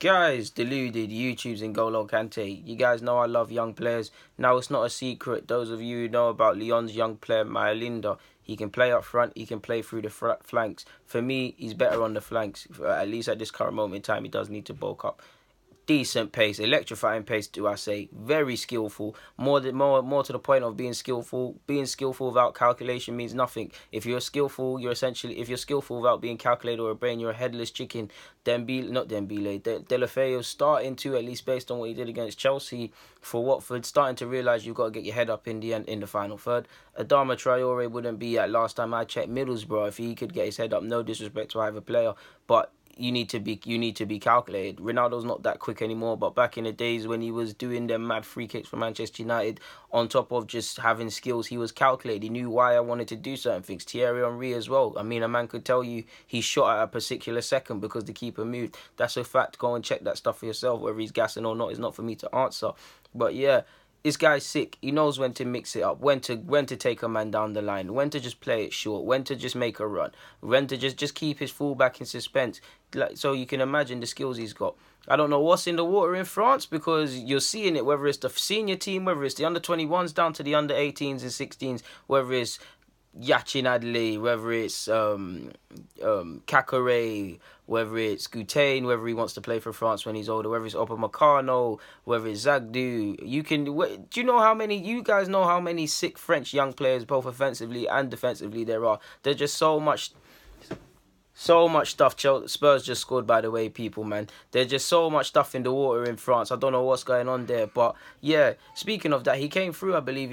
Guys, deluded, YouTube's and Golo Kante. You guys know I love young players. Now, it's not a secret. Those of you who know about Lyon's young player, Maolida, he can play up front, he can play through the flanks. For me, he's better on the flanks. At least at this current moment in time, he does need to bulk up. Decent pace, electrifying pace, do I say? Very skillful. More to the point of being skillful. Being skillful without calculation means nothing. If you're skillful, if you're skillful without being calculated or a brain, you're a headless chicken. Deulofeu's starting to, at least based on what he did against Chelsea for Watford, starting to realise you've got to get your head up in the end, in the final third. Adama Traore wouldn't be at last time I checked Middlesbrough if he could get his head up. No disrespect to either player, but you need to be calculated. Ronaldo's not that quick anymore, but back in the days when he was doing them mad free kicks for Manchester United, on top of just having skills, he was calculated. He knew why I wanted to do certain things. Thierry Henry as well. I mean, a man could tell you he shot at a particular second because the keeper moved. That's a fact. Go and check that stuff for yourself. Whether he's gassing or not is not for me to answer. But yeah, this guy's sick. He knows when to mix it up, when to take a man down the line, when to just play it short, when to just make a run, when to just keep his fullback in suspense. So you can imagine the skills he's got. I don't know what's in the water in France because you're seeing it, whether it's the senior team, whether it's the under-21s down to the under-18s and 16s, whether it's Yachin Adley, whether it's Kakare, whether it's Goutain, whether he wants to play for France when he's older, whether it's Upamecano, whether it's Zagdu. Do you know how many, you guys know how many sick French young players, both offensively and defensively, there are? There's just so much stuff. Spurs just scored, by the way, people, man. There's just so much stuff in the water in France. I don't know what's going on there, but yeah. Speaking of that, he came through, I believe,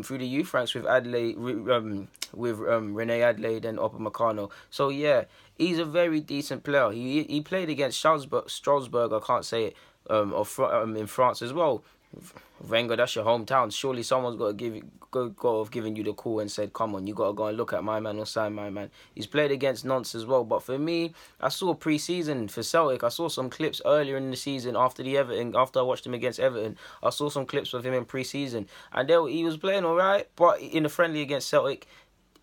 through the youth ranks with Adelaide, with Rene Adelaide and Upamecano. So yeah, he's a very decent player. He played against Strasbourg. I can't say it. In France as well. Wenger, that's your hometown. Surely someone's got to have given you the call and said, come on, you got to go and look at my man or sign my man. He's played against Nantes as well. But for me, I saw pre-season for Celtic. I saw some clips earlier in the season after I watched him against Everton. I saw some clips of him in pre-season. And he was playing all right. But in the friendly against Celtic,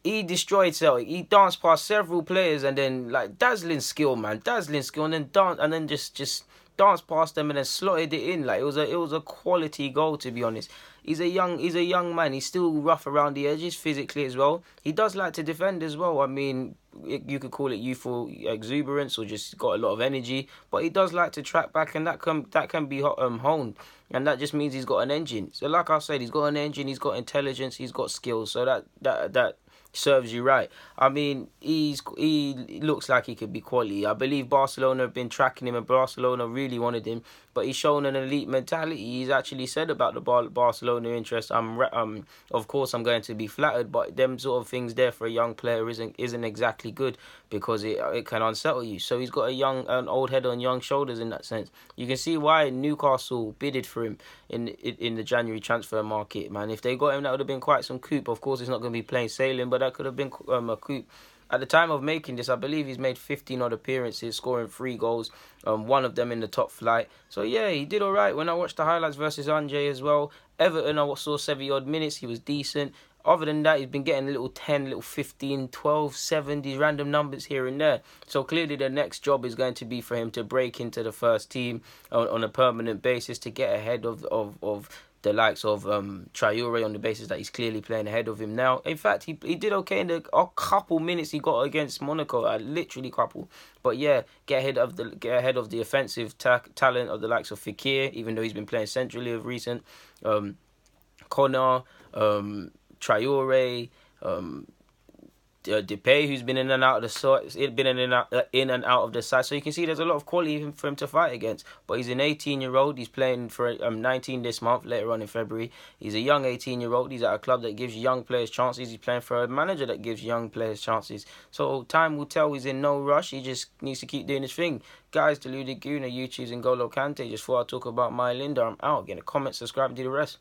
he destroyed Celtic. He danced past several players and then, like, dazzling skill, and then just danced past them and then slotted it in. Like, it was a quality goal, to be honest. He's a young man. He's still rough around the edges physically as well. He does like to defend as well. I mean, you could call it youthful exuberance or just got a lot of energy, but he does like to track back, and that can be honed, and that just means he's got an engine. So like I said, he's got an engine, he's got intelligence, he's got skills. So that serves you right. I mean, he looks like he could be quality. I believe Barcelona have been tracking him, and Barcelona really wanted him, but he's shown an elite mentality. He's actually said about the Barcelona interest. Of course, I'm going to be flattered, but them sort of things there for a young player isn't exactly good because it can unsettle you. So he's got an old head on young shoulders in that sense. You can see why Newcastle bidded for him in the January transfer market, man. If they got him, that would have been quite some coup. Of course, it's not going to be plain sailing, but that could have been a coup. At the time of making this, I believe he's made 15 odd appearances, scoring 3 goals, one of them in the top flight. So yeah, he did all right. When I watched the highlights versus Angers as well, Everton, I saw 70 odd minutes. He was decent. Other than that, he's been getting a little 10, little 15, 12, 7, these random numbers here and there. So clearly the next job is going to be for him to break into the first team on a permanent basis to get ahead of the likes of Traore, on the basis that he's clearly playing ahead of him now. In fact, he did okay in a couple minutes he got against Monaco, literally couple. But yeah, get ahead of the offensive talent of the likes of Fekir, even though he's been playing centrally of recent. Connor, Traore, Depay, who's been in and out of the side, in and out of the side. So you can see there's a lot of quality for him to fight against. But he's an 18-year-old. He's playing for 19 this month, later on in February. He's a young 18-year-old. He's at a club that gives young players chances. He's playing for a manager that gives young players chances. So time will tell. He's in no rush. He just needs to keep doing his thing. Guys, Deluded Gooner, YouTube's and Golo Kante. Just before I talk about Maolida, I'm out. Get a comment, subscribe, and do the rest.